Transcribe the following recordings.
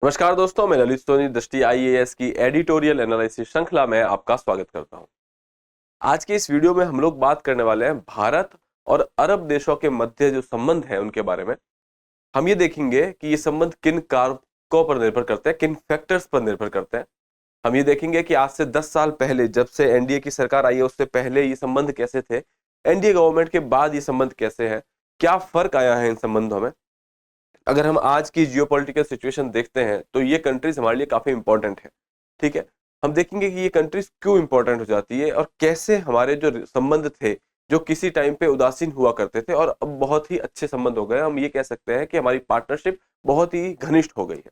नमस्कार दोस्तों, मैं ललित सोनी दृष्टि आईएएस की एडिटोरियल एनालिसिस श्रृंखला में आपका स्वागत करता हूं। आज के इस वीडियो में हम लोग बात करने वाले हैं भारत और अरब देशों के मध्य जो संबंध है उनके बारे में। हम ये देखेंगे कि ये संबंध किन कारकों पर निर्भर करते हैं, किन फैक्टर्स पर निर्भर करते हैं। हम ये देखेंगे कि आज से 10 साल पहले जब से एनडीए की सरकार आई है उससे पहले ये संबंध कैसे थे, एनडीए गवर्नमेंट के बाद ये संबंध कैसे है, क्या फर्क आया है इन संबंधों में। अगर हम आज की जियोपॉलिटिकल सिचुएशन देखते हैं तो ये कंट्रीज हमारे लिए काफी इंपॉर्टेंट है। ठीक है, हम देखेंगे कि ये कंट्रीज क्यों इंपॉर्टेंट हो जाती है और कैसे हमारे जो संबंध थे जो किसी टाइम पे उदासीन हुआ करते थे और अब बहुत ही अच्छे संबंध हो गए। हम ये कह सकते हैं कि हमारी पार्टनरशिप बहुत ही घनिष्ठ हो गई है।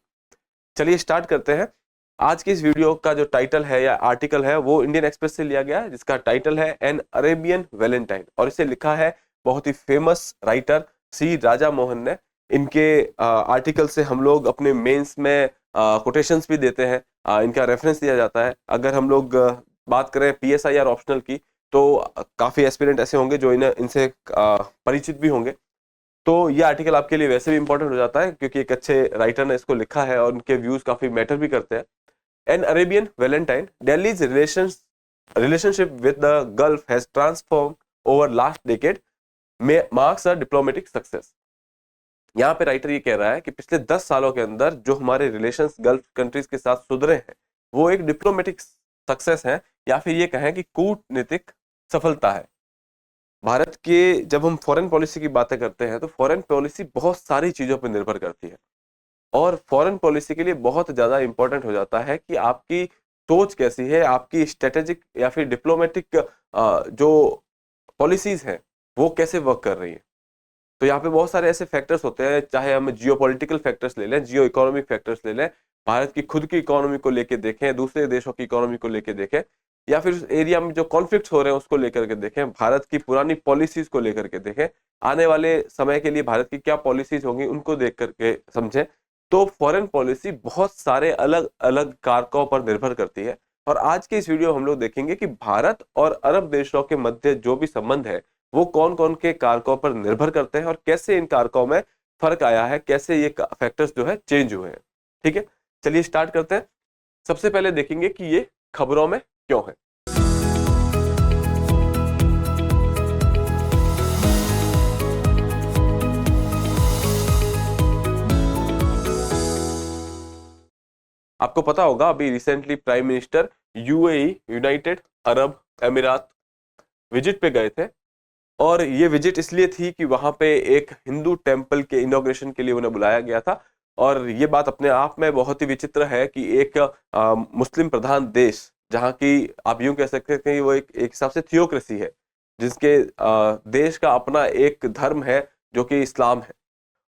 चलिए स्टार्ट करते हैं। आज की इस वीडियो का जो टाइटल है या आर्टिकल है वो इंडियन एक्सप्रेस से लिया गया है, जिसका टाइटल है एन अरेबियन वैलेंटाइन, और इसे लिखा है बहुत ही फेमस राइटर सी राजा मोहन ने। इनके आर्टिकल से हम लोग अपने मेंस में कोटेशंस भी देते हैं, इनका रेफरेंस दिया जाता है। अगर हम लोग बात करें पीएसआईआर ऑप्शनल की तो काफी एस्पिरेंट ऐसे होंगे जो इनसे परिचित भी होंगे। तो ये आर्टिकल आपके लिए वैसे भी इंपॉर्टेंट हो जाता है क्योंकि एक अच्छे राइटर ने इसको लिखा है और उनके व्यूज काफी मैटर भी करते हैं। An Arabian valentine, Delhi's relationship with the Gulf has transformed over last decade, marks a diplomatic success। यहाँ पे राइटर ये कह रहा है कि पिछले 10 सालों के अंदर जो हमारे रिलेशंस गल्फ कंट्रीज के साथ सुधरे हैं वो एक डिप्लोमेटिक सक्सेस है, या फिर ये कहें कि कूटनीतिक सफलता है। भारत के जब हम फॉरेन पॉलिसी की बातें करते हैं तो फॉरेन पॉलिसी बहुत सारी चीजों पर निर्भर करती है और फॉरेन पॉलिसी के लिए बहुत ज्यादा इंपॉर्टेंट हो जाता है कि आपकी सोच कैसी है, आपकी स्ट्रेटेजिक या फिर डिप्लोमेटिक जो पॉलिसीज हैं वो कैसे वर्क कर रही है। तो यहाँ पे बहुत सारे ऐसे फैक्टर्स होते हैं, चाहे हम जियोपॉलिटिकल फैक्टर्स ले लें, जियो इकोनॉमिक फैक्टर्स ले लें, भारत की खुद की इकोनॉमी को लेके देखें, दूसरे देशों की इकोनॉमी को लेके देखें, या फिर उस एरिया में जो कॉन्फ्लिक्ट्स हो रहे हैं उसको लेकर के देखें, भारत की पुरानी पॉलिसीज को लेकर के देखें, आने वाले समय के लिए भारत की क्या पॉलिसीज होंगी उनको देख करके समझें। तो फॉरेन पॉलिसी बहुत सारे अलग अलग कारकों पर निर्भर करती है। और आज के इस वीडियो हम लोग देखेंगे कि भारत और अरब देशों के मध्य जो भी संबंध है वो कौन कौन के कारकों पर निर्भर करते हैं और कैसे इन कारकों में फर्क आया है, कैसे ये फैक्टर्स जो है चेंज हुए हैं। ठीक है, चलिए स्टार्ट करते हैं। सबसे पहले देखेंगे कि ये खबरों में क्यों है। आपको पता होगा अभी recently prime minister UAE United Arab अमीरात विजिट पे गए थे, और ये विजिट इसलिए थी कि वहां पे एक हिंदू टेम्पल के इनॉग्रेशन के लिए उन्हें बुलाया गया था। और ये बात अपने आप में बहुत ही विचित्र है कि एक मुस्लिम प्रधान देश, जहाँ की आप यूं कह सकते हैं कि वो एक हिसाब से थियोक्रेसी है, जिसके देश का अपना एक धर्म है जो कि इस्लाम है,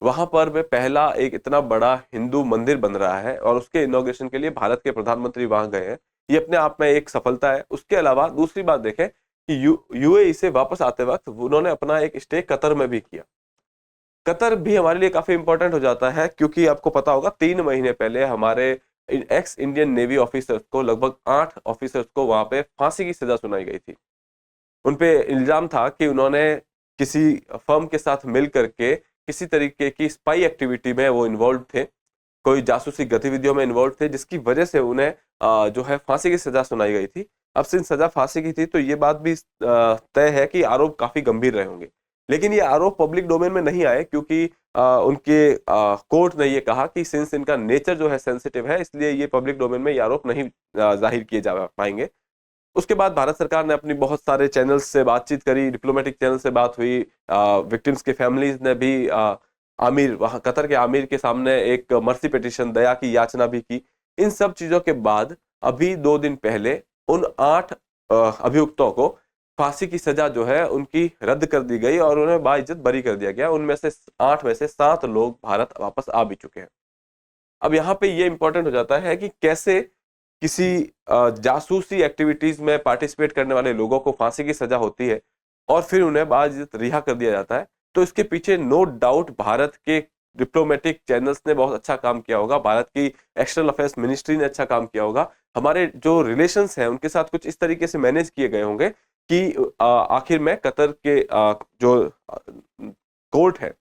वहां पर वे पहला एक इतना बड़ा हिंदू मंदिर बन रहा है और उसके इनॉग्रेशन के लिए भारत के प्रधानमंत्री वहां गए हैं। ये अपने आप में एक सफलता है। उसके अलावा दूसरी बात देखें कि यूएई से वापस आते वक्त उन्होंने अपना एक स्टे कतर में भी किया। कतर भी हमारे लिए काफी इंपॉर्टेंट हो जाता है क्योंकि आपको पता होगा 3 महीने पहले हमारे एक्स इंडियन नेवी ऑफिसर्स को, लगभग 8 ऑफिसर्स को वहां पे फांसी की सजा सुनाई गई थी। उनपे इल्जाम था कि उन्होंने किसी फर्म के साथ मिल करके किसी तरीके की स्पाई एक्टिविटी में वो इन्वॉल्व थे, कोई जासूसी गतिविधियों में इन्वॉल्व थे, जिसकी वजह से उन्हें जो है फांसी की सजा सुनाई गई थी। अब सिंस सजा फांसी की थी तो ये बात भी तय है कि आरोप काफी गंभीर रहे होंगे, लेकिन ये आरोप पब्लिक डोमेन में नहीं आए क्योंकि उनके कोर्ट ने ये कहा कि सिंस इनका नेचर जो है सेंसिटिव है, इसलिए ये पब्लिक डोमेन में ये आरोप नहीं जाहिर किए जा पाएंगे। उसके बाद भारत सरकार ने अपनी बहुत सारे चैनल्स से बातचीत करी, डिप्लोमेटिक चैनल से बात हुई, विक्टिम्स के फैमिलीज ने भी आमिर, वहां कतर के आमिर के सामने एक मर्सी पिटिशन, दया की याचना भी की। इन सब चीजों के बाद अभी 2 दिन पहले उन 8 अभियुक्तों को फांसी की सजा जो है उनकी रद्द कर दी गई और उन्हें बाइज्जत बरी कर दिया गया। उनमें से 8 में से 7 लोग भारत वापस आ भी चुके हैं। अब यहाँ पे ये इंपॉर्टेंट हो जाता है कि कैसे किसी जासूसी एक्टिविटीज में पार्टिसिपेट करने वाले लोगों को फांसी की सजा होती है और फिर उन्हें बाइज्जत रिहा कर दिया जाता है। तो इसके पीछे नो डाउट भारत के डिप्लोमेटिक चैनल्स ने बहुत अच्छा काम किया होगा, भारत की एक्सटर्नल अफेयर्स मिनिस्ट्री ने अच्छा काम किया होगा, हमारे जो रिलेशंस हैं उनके साथ कुछ इस तरीके से मैनेज किए गए होंगे कि आखिर में कतर के जो कोर्ट है,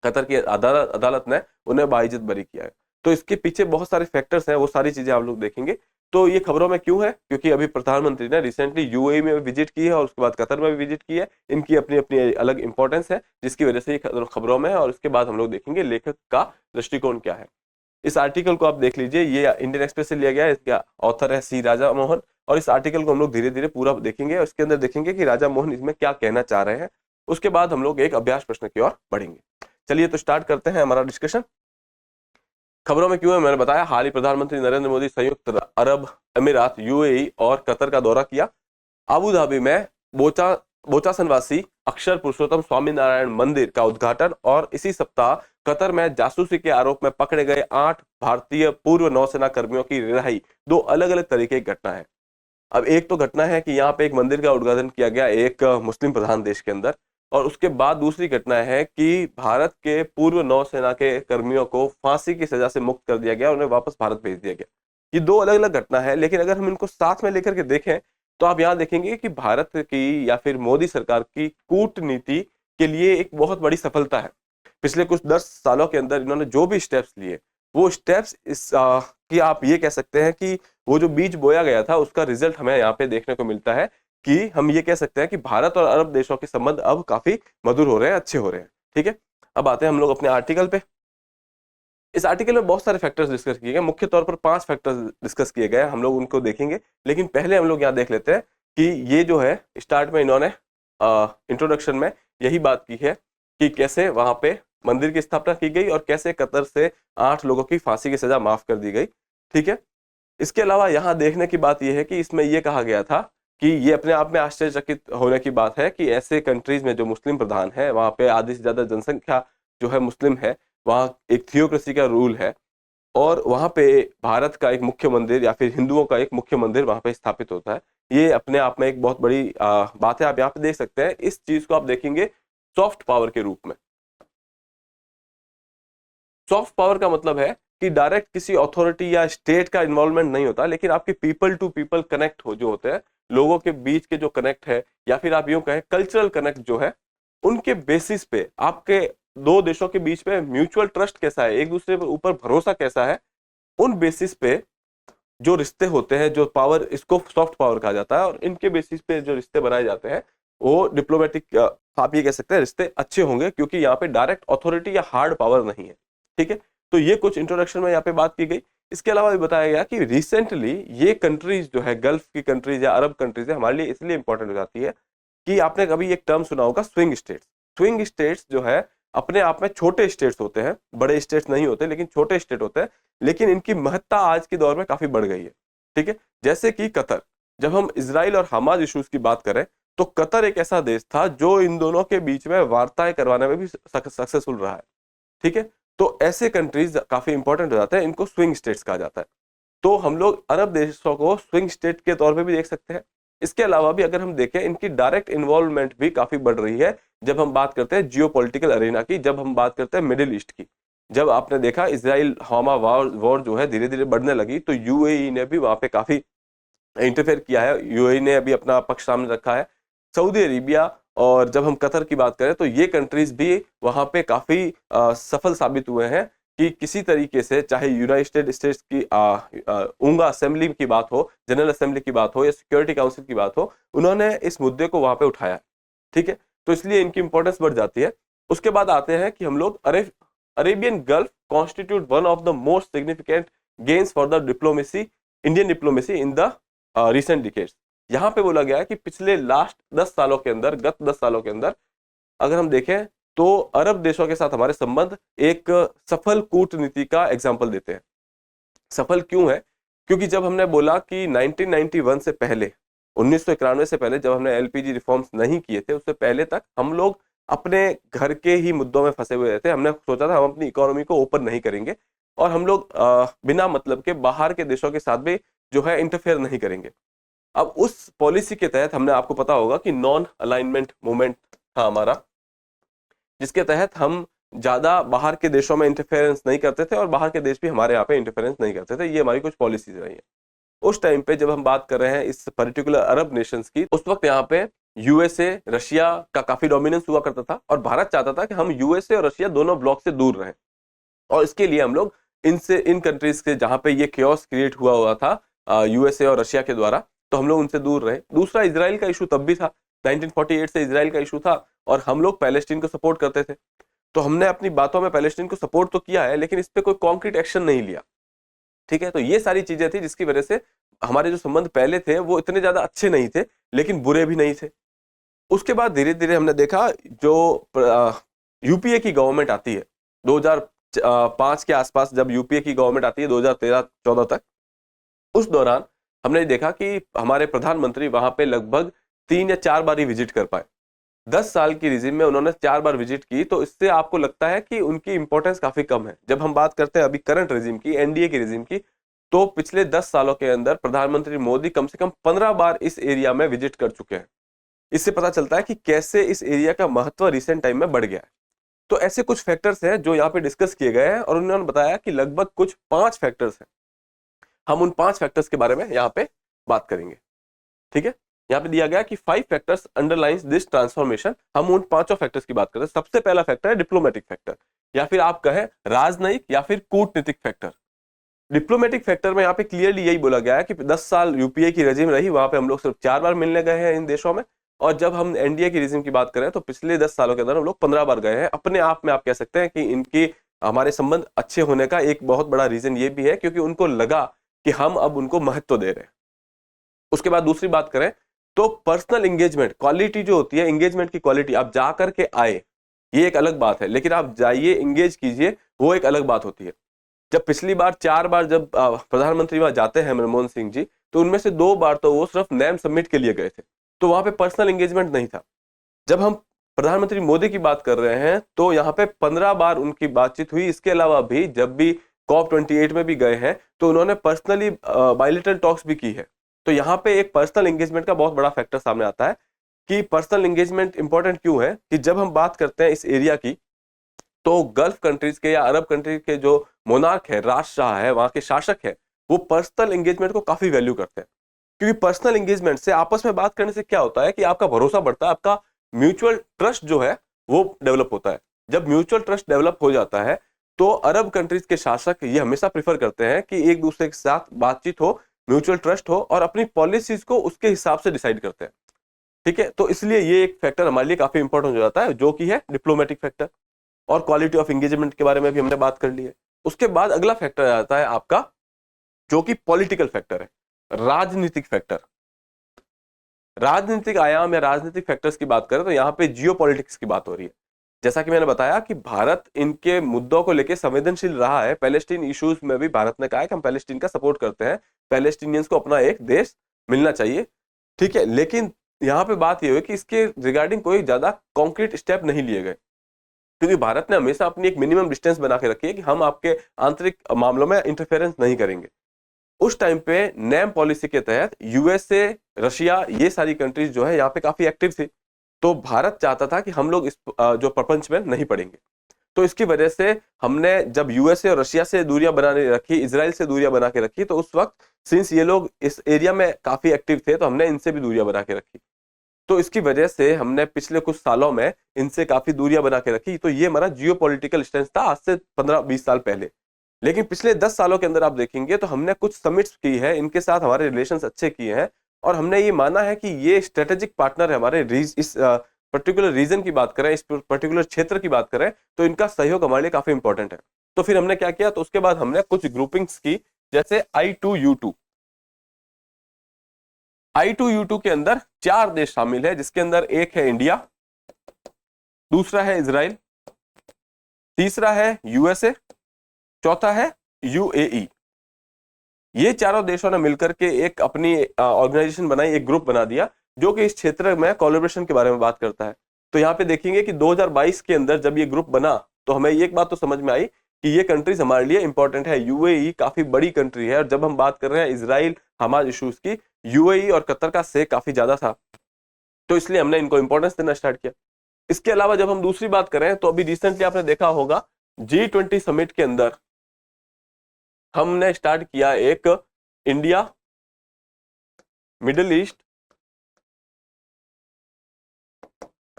कतर की अदालत ने उन्हें बाइज्जत बरी किया है। तो इसके पीछे बहुत सारे फैक्टर्स हैं, वो सारी चीजें आप लोग देखेंगे। तो ये खबरों में क्यों है? क्योंकि अभी प्रधानमंत्री ने रिसेंटली यूएई में विजिट की है और उसके बाद कतर में भी विजिट की है। इनकी अपनी अपनी अलग इंपॉर्टेंस है, जिसकी वजह से ये खबरों में है। और उसके बाद हम लोग देखेंगे लेखक का दृष्टिकोण क्या है। इस आर्टिकल को आप देख लीजिए, ये इंडियन एक्सप्रेस से लिया गया है, इसका ऑथर है सी राजा मोहन। और इस आर्टिकल को हम लोग धीरे धीरे पूरा देखेंगे और इसके अंदर देखेंगे कि राजा मोहन इसमें क्या कहना चाह रहे हैं। उसके बाद हम लोग एक अभ्यास प्रश्न की ओर बढ़ेंगे। चलिए तो स्टार्ट करते हैं हमारा डिस्कशन। खबरों में क्यों है, मैंने बताया हाल ही प्रधानमंत्री नरेंद्र मोदी संयुक्त अरब अमीरात यूएई और कतर का दौरा किया। अबू धाबी में बोचासनवासी अक्षर पुरुषोत्तम स्वामीनारायण मंदिर का उद्घाटन और इसी सप्ताह कतर में जासूसी के आरोप में पकड़े गए 8 भारतीय पूर्व नौसेना कर्मियों की रिहाई। दो अलग अलग तरीके की घटना है। अब एक तो घटना है कि यहाँ पे एक मंदिर का उद्घाटन किया गया एक मुस्लिम प्रधान देश के अंदर, और उसके बाद दूसरी घटना है कि भारत के पूर्व नौसेना के कर्मियों को फांसी की सजा से मुक्त कर दिया गया, उन्हें वापस भारत भेज दिया गया। ये दो अलग अलग घटना है, लेकिन अगर हम इनको साथ में लेकर के देखें तो आप यहाँ देखेंगे कि भारत की या फिर मोदी सरकार की कूटनीति के लिए एक बहुत बड़ी सफलता है। पिछले कुछ 10 सालों के अंदर इन्होंने जो भी स्टेप्स लिए, वो स्टेप्स कि आप ये कह सकते हैं कि वो जो बीज बोया गया था उसका रिजल्ट हमें यहाँ पे देखने को मिलता है कि हम ये कह सकते हैं कि भारत और अरब देशों के संबंध अब काफी मधुर हो रहे हैं, अच्छे हो रहे हैं। ठीक है, अब आते हैं हम लोग अपने आर्टिकल पे। इस आर्टिकल में बहुत सारे फैक्टर्स डिस्कस किए गए, मुख्य तौर पर 5 फैक्टर्स डिस्कस किए गए, हम लोग उनको देखेंगे। लेकिन पहले हम लोग यहाँ देख लेते हैं कि ये जो है स्टार्ट में इन्होंने इंट्रोडक्शन में यही बात की है कि कैसे वहां पे मंदिर की स्थापना की गई और कैसे कतर से 8 लोगों की फांसी की सजा माफ कर दी गई। ठीक है, इसके अलावा यहाँ देखने की बात यह है कि इसमें यह कहा गया था कि ये अपने आप में आश्चर्यचकित होने की बात है कि ऐसे कंट्रीज में जो मुस्लिम प्रधान है, वहां पे आधी से ज्यादा जनसंख्या जो है मुस्लिम है, वहाँ एक थियोक्रेसी का रूल है और वहां पे भारत का एक मुख्य मंदिर या फिर हिंदुओं का एक मुख्य मंदिर वहां पे स्थापित होता है। ये अपने आप में एक बहुत बड़ी बात है। आप यहाँ पे देख सकते हैं, इस चीज को आप देखेंगे सॉफ्ट पावर के रूप में। सॉफ्ट पावर का मतलब है कि डायरेक्ट किसी अथॉरिटी या स्टेट का इन्वॉल्वमेंट नहीं होता, लेकिन आपके पीपल टू पीपल कनेक्ट हो जो होते हैं, लोगों के बीच के जो कनेक्ट है या फिर आप यूं कहें कल्चरल कनेक्ट जो है, उनके बेसिस पे आपके दो देशों के बीच में म्यूचुअल ट्रस्ट कैसा है, एक दूसरे के ऊपर भरोसा कैसा है, उन बेसिस पे जो रिश्ते होते हैं, जो पावर, इसको सॉफ्ट पावर कहा जाता है। और इनके बेसिस पे जो रिश्ते बनाए जाते हैं वो डिप्लोमेटिक, आप ये कह सकते हैं रिश्ते अच्छे होंगे, क्योंकि यहाँ पे डायरेक्ट अथॉरिटी या हार्ड पावर नहीं है। ठीक है, तो ये कुछ इंट्रोडक्शन में यहाँ पे बात की गई। इसके अलावा भी बताया गया कि रिसेंटली ये कंट्रीज जो है, गल्फ की कंट्रीज या अरब कंट्रीज है, हमारे लिए इसलिए इंपॉर्टेंट हो जाती है कि आपने कभी एक टर्म सुना होगा स्विंग स्टेट्स। स्विंग स्टेट्स जो है अपने आप में छोटे स्टेट्स होते हैं, बड़े स्टेट्स नहीं होते, लेकिन छोटे स्टेट होते हैं, लेकिन इनकी महत्ता आज के दौर में काफी बढ़ गई है। ठीक है, जैसे कि कतर, जब हम इजराइल और हमास इश्यूज की बात करें तो कतर एक ऐसा देश था जो इन दोनों के बीच में वार्ताएं करवाने में भी सक्सेसफुल रहा है। ठीक है, तो ऐसे कंट्रीज काफी इंपॉर्टेंट हो जाते हैं, इनको स्विंग स्टेट्स कहा जाता है। तो हम लोग अरब देशों को स्विंग स्टेट के तौर पे भी देख सकते हैं। इसके अलावा भी अगर हम देखें, इनकी डायरेक्ट इन्वॉल्वमेंट भी काफी बढ़ रही है जब हम बात करते हैं जियोपॉलिटिकल अरेना की, जब हम बात करते हैं मिडिल ईस्ट की। जब आपने देखा इजराइल हमा वॉर जो है धीरे धीरे बढ़ने लगी, तो यूएई ने भी वहां पे काफी इंटरफेयर किया है। यूएई ने अभी अपना पक्ष सामने रखा है। सऊदी अरेबिया और जब हम कतर की बात करें तो ये कंट्रीज भी वहां पे काफी सफल साबित हुए हैं कि किसी तरीके से, चाहे यूनाइटेड स्टेट्स की ऊंगा असेंबली की बात हो, जनरल असेंबली की बात हो या सिक्योरिटी काउंसिल की बात हो, उन्होंने इस मुद्दे को वहां पे उठाया। ठीक है, तो इसलिए इनकी इंपॉर्टेंस बढ़ जाती है। उसके बाद आते हैं कि हम लोग Arabian gulf constitute one of the most significant gains for the diplomacy, Indian diplomacy in the recent decades. यहाँ पे बोला गया है कि पिछले लास्ट 10 सालों के अंदर, गत 10 सालों के अंदर अगर हम देखें तो अरब देशों के साथ हमारे संबंध एक सफल कूटनीति का एग्जाम्पल देते हैं। सफल क्यों है? क्योंकि जब हमने बोला कि 1991 से पहले, 1991 से पहले, जब हमने एलपीजी रिफॉर्म्स नहीं किए थे, उससे पहले तक हम लोग अपने घर के ही मुद्दों में फंसे हुए थे। हमने सोचा था हम अपनी इकोनॉमी को ओपन नहीं करेंगे और हम लोग बिना मतलब के बाहर के देशों के साथ भी जो है इंटरफेयर नहीं करेंगे। अब उस पॉलिसी के तहत हमने, आपको पता होगा कि नॉन अलाइनमेंट मूवमेंट था हमारा, जिसके तहत हम ज्यादा बाहर के देशों में इंटरफेरेंस नहीं करते थे और बाहर के देश भी हमारे यहाँ पे इंटरफेरेंस नहीं करते थे। ये हमारी कुछ पॉलिसीज रही है। उस टाइम पे जब हम बात कर रहे हैं इस पर्टिकुलर अरब नेशंस की, उस वक्त यहाँ पे यूएसए, रशिया का काफी डोमिनेंस हुआ करता था और भारत चाहता था कि हम यूएसए और रशिया दोनों ब्लॉक से दूर रहें, और इसके लिए हम लोग इनसे, इन कंट्रीज के जहां पे ये chaos क्रिएट हुआ था यूएसए और रशिया के द्वारा, तो हम लोग उनसे दूर रहे। दूसरा, इजराइल का इशू तब भी था, 1948 से इजराइल का इशू था और हम लोग पैलेस्टीन को सपोर्ट करते थे। तो हमने अपनी बातों में पैलेस्टीन को सपोर्ट तो किया है, लेकिन इस पे कोई कॉन्क्रीट एक्शन नहीं लिया। ठीक है, तो ये सारी चीजें थी जिसकी वजह से हमारे जो संबंध पहले थे वो इतने ज्यादा अच्छे नहीं थे, लेकिन बुरे भी नहीं थे। उसके बाद धीरे धीरे हमने देखा, जो यूपीए की गवर्नमेंट आती है 2005 के आसपास, जब यूपीए की गवर्नमेंट आती है 2013-14 तक, उस दौरान हमने देखा कि हमारे प्रधानमंत्री वहां पे लगभग 3 या 4 बार ही विजिट कर पाए। 10 साल की रिजिम में उन्होंने 4 बार विजिट की, तो इससे आपको लगता है कि उनकी इंपॉर्टेंस काफी कम है। जब हम बात करते हैं अभी करंट रिजिम की, एनडीए की रिजिम की, तो पिछले 10 सालों के अंदर प्रधानमंत्री मोदी कम से कम 15 बार इस एरिया में विजिट कर चुके हैं। इससे पता चलता है कि कैसे इस एरिया का महत्व रिसेंट टाइम में बढ़ गया है। तो ऐसे कुछ फैक्टर्स हैं जो यहाँ पे डिस्कस किए गए हैं, और उन्होंने बताया कि लगभग कुछ 5 फैक्टर्स हैं। हम उन 5 फैक्टर्स के बारे में यहाँ पे बात करेंगे। ठीक है, यहाँ पे दिया गया कि 5 फैक्टर्स अंडरलाइंस दिस ट्रांसफॉर्मेशन। हम उन 5 फैक्टर्स की बात करते हैं। सबसे पहला फैक्टर है डिप्लोमेटिक फैक्टर, या फिर आप कहें राजनयिक या फिर कूटनीतिक फैक्टर। डिप्लोमेटिक फैक्टर में यहाँ पे क्लियरली यही बोला गया है कि 10 साल यूपीए की रेजिम रही, वहां पे हम लोग सिर्फ 4 बार मिलने गए हैं इन देशों में, और जब हम एनडीए की रेजिम की बात करें तो पिछले 10 सालों के अंदर हम लोग 15 बार गए हैं। अपने आप में आप कह सकते हैं कि इनकी हमारे संबंध अच्छे होने का एक बहुत बड़ा रीजन ये भी है क्योंकि उनको लगा कि हम अब उनको महत्व दे रहे हैं। उसके बाद दूसरी बात करें तो पर्सनल एंगेजमेंट, क्वालिटी जो होती है, एंगेजमेंट की क्वालिटी, आप जा करके आए ये एक अलग बात है, लेकिन आप जाइए एंगेज कीजिए वो एक अलग बात होती है। जब पिछली बार 4 बार जब प्रधानमंत्री वहां जाते हैं मनमोहन सिंह जी, तो उनमें से 2 बार तो वो सिर्फ नेम सबमिट के लिए गए थे, तो वहां पे पर्सनल एंगेजमेंट नहीं था। जब हम प्रधानमंत्री मोदी की बात कर रहे हैं तो यहाँ पे 15 बार उनकी बातचीत हुई। इसके अलावा भी जब भी COP28 में भी गए हैं तो उन्होंने पर्सनली बायलैटरल टॉक्स भी की है। तो यहाँ पे एक पर्सनल एंगेजमेंट का बहुत बड़ा फैक्टर सामने आता है कि पर्सनल एंगेजमेंट इंपॉर्टेंट क्यों है, कि जब हम बात करते हैं इस एरिया की, तो गल्फ कंट्रीज के या अरब कंट्रीज के जो मोनार्क है, राजशाह है, वहां के शासक है, वो पर्सनल एंगेजमेंट को काफी वैल्यू करते हैं। क्योंकि पर्सनल एंगेजमेंट से आपस में बात करने से क्या होता है कि आपका भरोसा बढ़ता है, आपका म्यूचुअल ट्रस्ट जो है वो डेवलप होता है। जब म्यूचुअल ट्रस्ट डेवलप हो जाता है तो अरब कंट्रीज के शासक ये हमेशा प्रिफर करते हैं कि एक दूसरे के साथ बातचीत हो, म्यूचुअल ट्रस्ट हो, और अपनी पॉलिसीज को उसके हिसाब से डिसाइड करते हैं। ठीक है, तो इसलिए ये एक फैक्टर हमारे लिए काफी इंपॉर्टेंट हो जाता है, जो कि है डिप्लोमेटिक फैक्टर। और क्वालिटी ऑफ एंगेजमेंट के बारे में भी हमने बात कर ली है। उसके बाद अगला फैक्टर आता है आपका, जो कि पॉलिटिकल फैक्टर है, राजनीतिक फैक्टर। राजनीतिक आयाम या राजनीतिक फैक्टर्स की बात करें तो यहाँ पे जियो पॉलिटिक्स की बात हो रही है। जैसा कि मैंने बताया कि भारत इनके मुद्दों को लेकर संवेदनशील रहा है। पैलेस्टीन इश्यूज में भी भारत ने कहा है कि हम पैलेस्टीन का सपोर्ट करते हैं, पैलेस्टीनियंस को अपना एक देश मिलना चाहिए। ठीक है, लेकिन यहाँ पे बात यह हुई कि इसके रिगार्डिंग कोई ज्यादा कॉन्क्रीट स्टेप नहीं लिए गए, क्योंकि भारत ने हमेशा अपनी एक मिनिमम डिस्टेंस बना के रखी है कि हम आपके आंतरिक मामलों में इंटरफेरेंस नहीं करेंगे। उस टाइम पे नैम पॉलिसी के तहत यूएसए, रशिया, ये सारी कंट्रीज जो है यहाँ पे काफी एक्टिव थी। तो भारत चाहता था कि हम लोग इस जो प्रपंच में नहीं पड़ेंगे। तो इसकी वजह से हमने जब यूएसए और रशिया से दूरियां बनाने रखी, इजराइल से दूरियां बना के रखी, तो उस वक्त सिंस ये लोग इस एरिया में काफी एक्टिव थे तो हमने इनसे भी दूरियां बना के रखी। तो इसकी वजह से हमने पिछले कुछ सालों में इनसे काफी दूरियां बना के रखी। तो ये हमारा जियो पॉलिटिकल स्टेंस था आज से 15-20 साल पहले। लेकिन पिछले 10 सालों के अंदर आप देखेंगे तो हमने कुछ समिट्स की है, इनके साथ हमारे रिलेशंस अच्छे किए हैं, और हमने ये माना है कि ये स्ट्रेटेजिक पार्टनर है हमारे। इस पर्टिकुलर रीजन की बात करें, इस पर्टिकुलर क्षेत्र की बात करें, तो इनका सहयोग हमारे लिए काफी इंपॉर्टेंट है। तो फिर हमने क्या किया, तो उसके बाद हमने कुछ ग्रुपिंग्स की, जैसे I2U2। I2U2 के अंदर 4 देश शामिल है, जिसके अंदर एक है इंडिया, दूसरा है इजराइल, तीसरा है यूएसए, चौथा है यूएई। ये चारों देशों ने मिलकर के एक अपनी ऑर्गेनाइजेशन बनाई, एक ग्रुप बना दिया जो कि इस क्षेत्र में कोलैबोरेशन के बारे में बात करता है। तो यहाँ पे देखेंगे कि 2022 के अंदर जब ये ग्रुप बना तो हमें एक बात तो समझ में आई कि ये कंट्रीज हमारे लिए इंपॉर्टेंट है। यूएई काफी बड़ी कंट्री है, और जब हम बात कर रहे हैं इजराइल हमाज इश्यूज की, यूएई और कतर का से काफी ज्यादा था, तो इसलिए हमने इनको इंपॉर्टेंस देना स्टार्ट किया। इसके अलावा जब हम दूसरी बात करें तो अभी रिसेंटली आपने देखा होगा G20 समिट के अंदर हमने स्टार्ट किया एक India Middle East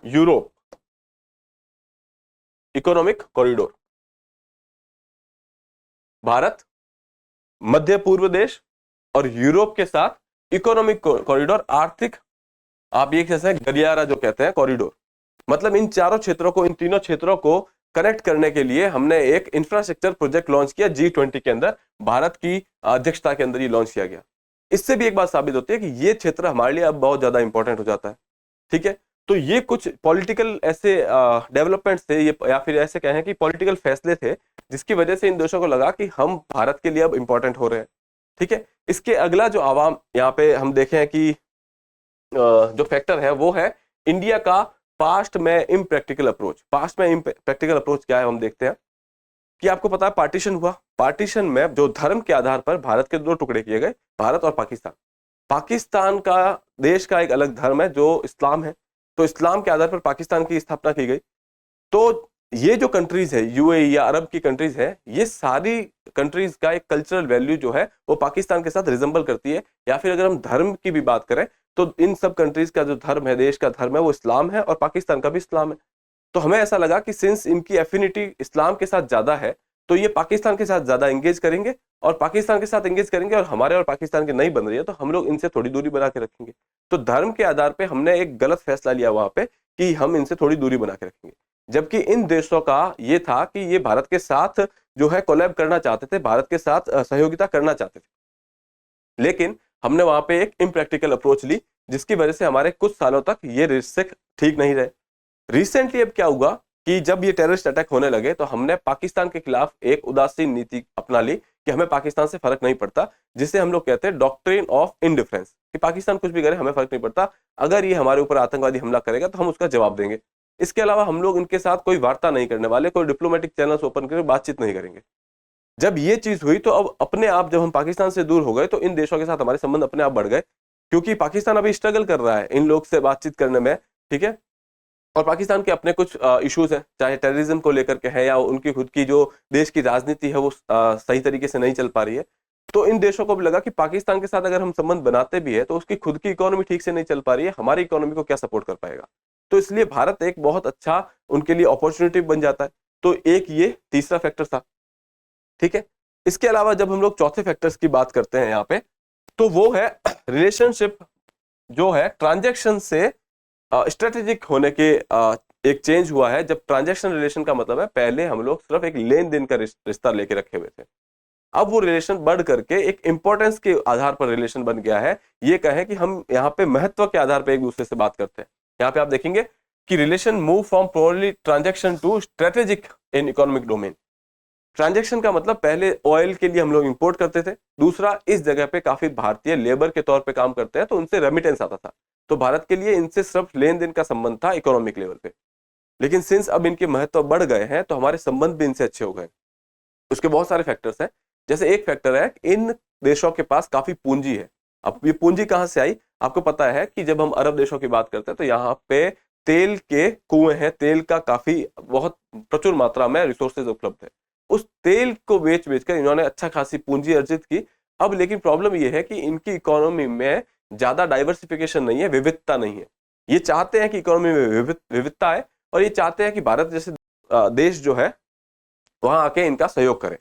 Europe economic corridor. Bharat, मध्य पूर्व देश और यूरोप के साथ इकोनॉमिक कॉरिडोर, आर्थिक आप ये कह सकते हैं गलियारा जो कहते हैं कॉरिडोर, मतलब इन चारों क्षेत्रों को, इन तीनों क्षेत्रों को कनेक्ट करने के लिए हमने एक इंफ्रास्ट्रक्चर प्रोजेक्ट लॉन्च किया G20 के अंदर, भारत की अध्यक्षता के अंदर ये लॉन्च किया गया। इससे भी एक बात साबित होती है कि ये क्षेत्र हमारे लिए अब बहुत ज्यादा इंपॉर्टेंट हो जाता है। ठीक है, तो ये कुछ पॉलिटिकल ऐसे डेवलपमेंट्स थे, ये या फिर ऐसे कहें कि पॉलिटिकल फैसले थे जिसकी वजह से इन देशों को लगा कि हम भारत के लिए अब इंपॉर्टेंट हो रहे हैं। ठीक है, इसके अगला जो आवाम यहाँ पे हम देखें कि जो फैक्टर है वो है इंडिया का पास्ट में इम्प्रैक्टिकल अप्रोच। पास्ट में इम्प्रैक्टिकल अप्रोच क्या है हम देखते हैं कि आपको पता है पार्टीशन हुआ, पार्टीशन में जो धर्म के आधार पर भारत के दो टुकड़े किए गए, भारत और पाकिस्तान। पाकिस्तान का देश का एक अलग धर्म है जो इस्लाम है, तो इस्लाम के आधार पर पाकिस्तान की स्थापना की गई। तो ये जो कंट्रीज है यूएई या अरब की कंट्रीज है, ये सारी कंट्रीज का एक कल्चरल वैल्यू जो है वो पाकिस्तान के साथ रिजेंबल करती है। या फिर अगर हम धर्म की भी बात करें तो इन सब कंट्रीज का जो धर्म है, देश का धर्म है, वो इस्लाम है और पाकिस्तान का भी इस्लाम है। तो हमें ऐसा लगा कि सिंस इनकी एफिनिटी इस्लाम के साथ ज्यादा है तो ये पाकिस्तान के साथ ज्यादा एंगेज करेंगे, और पाकिस्तान के साथ एंगेज करेंगे और हमारे और पाकिस्तान की नहीं बन रही है तो हम लोग इनसे थोड़ी दूरी बना के रखेंगे। तो धर्म के आधार पे हमने एक गलत फैसला लिया वहां पे कि हम इनसे थोड़ी दूरी बना के रखेंगे, जबकि इन देशों का ये था कि ये भारत के साथ जो है कोलैब करना चाहते थे, भारत के साथ सहयोगिता करना चाहते थे। लेकिन हमने वहां पे एक इम्प्रैक्टिकल अप्रोच ली जिसकी वजह से हमारे कुछ सालों तक ये रिश्ते ठीक नहीं रहे। रिसेंटली अब क्या हुआ कि जब ये टेररिस्ट अटैक होने लगे तो हमने पाकिस्तान के खिलाफ एक उदासीन नीति अपना ली कि हमें पाकिस्तान से फर्क नहीं पड़ता, जिसे हम लोग कहते हैं डॉक्ट्रिन ऑफ इंडिफरेंस, कि पाकिस्तान कुछ भी करे हमें फर्क नहीं पड़ता, अगर ये हमारे ऊपर आतंकवादी हमला करेगा तो हम उसका जवाब देंगे। इसके अलावा हम लोग इनके साथ कोई वार्ता नहीं करने वाले, कोई डिप्लोमेटिक चैनल्स ओपन करके बातचीत नहीं करेंगे। जब ये चीज हुई तो अब अपने आप जब हम पाकिस्तान से दूर हो गए तो इन देशों के साथ हमारे संबंध अपने आप बढ़ गए, क्योंकि पाकिस्तान अभी स्ट्रगल कर रहा है इन लोग से बातचीत करने में। ठीक है, और पाकिस्तान के अपने कुछ इश्यूज हैं, चाहे टेररिज्म को लेकर के है या उनकी खुद की जो देश की राजनीति है वो सही तरीके से नहीं चल पा रही है। तो इन देशों को भी लगा कि पाकिस्तान के साथ अगर हम संबंध बनाते भी है तो उसकी खुद की इकोनॉमी ठीक से नहीं चल पा रही है, हमारी इकोनॉमी को क्या सपोर्ट कर पाएगा। तो इसलिए भारत एक बहुत अच्छा उनके लिए अपॉर्चुनिटी बन जाता है। तो एक ये तीसरा फैक्टर था। ठीक है, इसके अलावा जब हम लोग चौथे फैक्टर्स की बात करते हैं यहाँ पे, तो वो है रिलेशनशिप जो है ट्रांजैक्शन से स्ट्रेटेजिक होने के एक चेंज हुआ है। जब ट्रांजैक्शन रिलेशन का मतलब है पहले हम लोग सिर्फ एक लेन देन का रिश्ता लेके रखे हुए थे, अब वो रिलेशन बढ़ करके एक इंपॉर्टेंस के आधार पर रिलेशन बन गया है। ये कहें कि हम यहाँ पे महत्व के आधार पर एक दूसरे से बात करते हैं। यहाँ पे आप देखेंगे कि relation move from purely transaction to strategic in economic domain. Transaction का मतलब पहले ऑयल के लिए हम लोग इंपोर्ट करते थे, दूसरा इस जगह पे काफी भारतीय लेबर के तौर पे काम करते हैं तो उनसे रेमिटेंस आता था, तो भारत के लिए इनसे सिर्फ लेन देन का संबंध था इकोनॉमिक लेवल पे। लेकिन सिंस अब इनके महत्व बढ़ गए हैं तो हमारे संबंध भी इनसे अच्छे हो गए। उसके बहुत सारे फैक्टर्स हैं, जैसे एक फैक्टर है इन देशों के पास काफी पूंजी है। अब ये पूंजी कहाँ से आई, आपको पता है कि जब हम अरब देशों की बात करते हैं तो यहाँ पे तेल के कुएं हैं, तेल का काफी बहुत प्रचुर मात्रा में रिसोर्सेज उपलब्ध है। उस तेल को बेच बेचकर इन्होंने अच्छा खासी पूंजी अर्जित की। अब लेकिन प्रॉब्लम यह है कि इनकी इकोनॉमी में ज्यादा डाइवर्सिफिकेशन नहीं है, विविधता नहीं है। ये चाहते हैं कि इकोनॉमी में विविधता है और ये चाहते हैं कि भारत जैसे देश जो है वहां आके इनका सहयोग करे।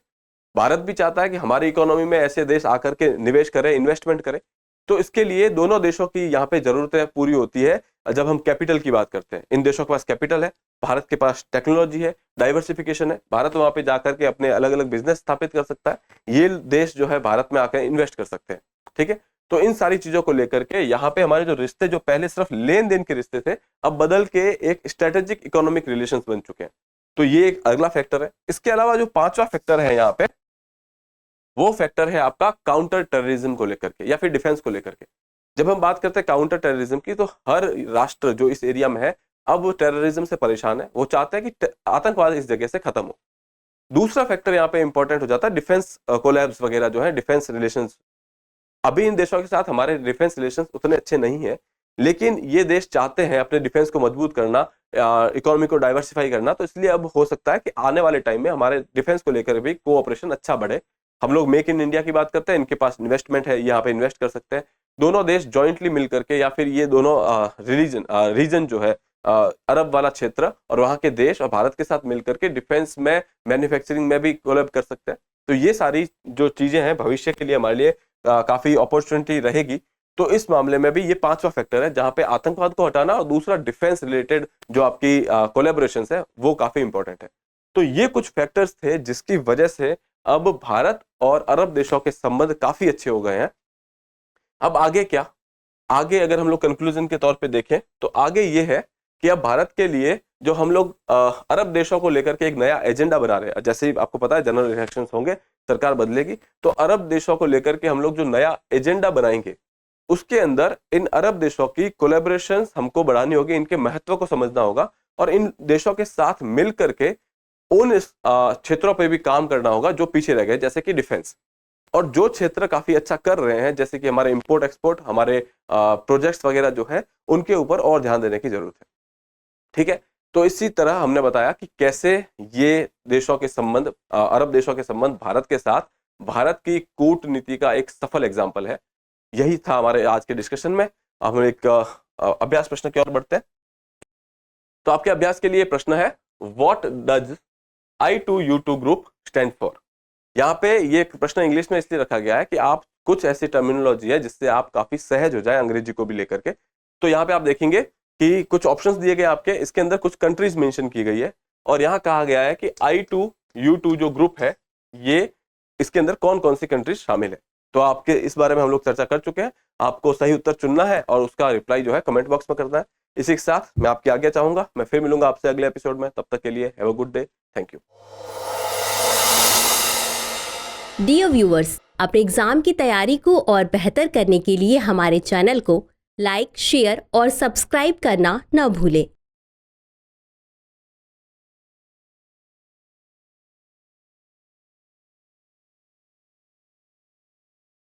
भारत भी चाहता है कि हमारी इकोनॉमी में ऐसे देश आकर के निवेश करे, इन्वेस्टमेंट करे। तो इसके लिए दोनों देशों की यहाँ पे जरूरतें पूरी होती है। जब हम कैपिटल की बात करते हैं, इन देशों के पास कैपिटल है, भारत के पास टेक्नोलॉजी है, डाइवर्सिफिकेशन है, भारत वहां पे जाकर के अपने अलग अलग बिजनेस स्थापित कर सकता है, ये देश जो है भारत में आकर इन्वेस्ट कर सकते हैं। ठीक है, तो इन सारी चीजों को लेकर के यहाँ पे हमारे जो रिश्ते जो पहले सिर्फ लेन देन के रिश्ते थे अब बदल के एक स्ट्रेटेजिक इकोनॉमिक रिलेशंस बन चुके हैं। तो ये एक अगला फैक्टर है। इसके अलावा जो पांचवा फैक्टर है यहाँ पे, वो फैक्टर है आपका काउंटर टेररिज्म को लेकर के या फिर डिफेंस को लेकर के। जब हम बात करते हैं काउंटर टेररिज्म की तो हर राष्ट्र जो इस एरिया में है अब वो टेररिज्म से परेशान है, वो चाहते हैं कि आतंकवाद इस जगह से खत्म हो। दूसरा फैक्टर यहाँ पे इंपॉर्टेंट हो जाता है डिफेंस कोलैब्स वगैरह जो है, डिफेंस रिलेशंस। अभी इन देशों के साथ हमारे डिफेंस रिलेशंस उतने अच्छे नहीं है, लेकिन ये देश चाहते हैं अपने डिफेंस को मजबूत करना, इकोनॉमी को डाइवर्सिफाई करना। तो इसलिए अब हो सकता है कि आने वाले टाइम में हमारे डिफेंस को लेकर भी कोऑपरेशन अच्छा बढ़े। हम लोग मेक इन इंडिया की बात करते हैं, इनके पास इन्वेस्टमेंट है, यहाँ पे इन्वेस्ट कर सकते हैं। दोनों देश जॉइंटली मिलकर के या फिर ये दोनों रीजन जो है अरब वाला क्षेत्र और वहां के देश और भारत के साथ मिलकर के डिफेंस में मैन्युफैक्चरिंग में भी कोलैब कर सकते हैं। तो ये सारी जो चीजें हैं भविष्य के लिए हमारे लिए काफी अपॉर्चुनिटी रहेगी। तो इस मामले में भी ये पांचवा फैक्टर है जहां पे आतंकवाद को हटाना और दूसरा डिफेंस रिलेटेड जो आपकी कोलैबोरेशंस है वो काफी इंपॉर्टेंट है। तो ये कुछ फैक्टर्स थे जिसकी वजह से अब भारत और अरब देशों के संबंध काफी अच्छे हो गए हैं। अब आगे क्या, आगे अगर हम लोग कंक्लूजन के तौर पे देखें तो आगे ये है कि अब भारत के लिए जो हम लोग अरब देशों को लेकर के एक नया एजेंडा बना रहे हैं, जैसे ही आपको पता है जनरल इलेक्शंस होंगे, सरकार बदलेगी, तो अरब देशों को लेकर के हम लोग जो नया एजेंडा बनाएंगे उसके अंदर इन अरब देशों की कोलैबोरेशंस हमको बढ़ानी होगी, इनके महत्व को समझना होगा और इन देशों के साथ मिल करके उन क्षेत्रों पे भी काम करना होगा जो पीछे रह गए, जैसे कि डिफेंस। और जो क्षेत्र काफी अच्छा कर रहे हैं जैसे कि हमारे इंपोर्ट एक्सपोर्ट, हमारे प्रोजेक्ट्स वगैरह जो है उनके ऊपर और ध्यान देने की जरूरत है। ठीक है, तो इसी तरह हमने बताया कि कैसे ये देशों के संबंध, अरब देशों के संबंध भारत के साथ भारत की कूटनीति का एक सफल एग्जाम्पल है। यही था हमारे आज के डिस्कशन में। अब हम एक अभ्यास प्रश्न की ओर बढ़ते हैं। तो आपके अभ्यास के लिए प्रश्न है, what does I2U2 group stand for. यहाँ पे ये प्रश्न इंग्लिश में इसलिए रखा गया है कि आप कुछ ऐसी टर्मिनोलॉजी है जिससे आप काफी सहज हो जाए अंग्रेजी को भी लेकर के। तो यहाँ पे आप देखेंगे कि कुछ ऑप्शंस दिए गए आपके, इसके अंदर कुछ कंट्रीज मेंशन की गई है और यहाँ कहा गया है कि I2U2 जो ग्रुप है ये इसके अंदर कौन कौन सी कंट्रीज शामिल है। तो आपके इस बारे में हम लोग चर्चा कर चुके हैं। आपको सही उत्तर चुनना है और उसका रिप्लाई जो है कमेंट बॉक्स में करना है। इसी के साथ मैं आपकी आज्ञा चाहूंगा, मैं फिर मिलूंगा आपसे अगले एपिसोड में। तब तक के लिए have a good day, thank you. Dear viewers, अपने एग्जाम की तैयारी को और बेहतर करने के लिए हमारे चैनल को लाइक, शेयर और सब्सक्राइब करना न भूलें।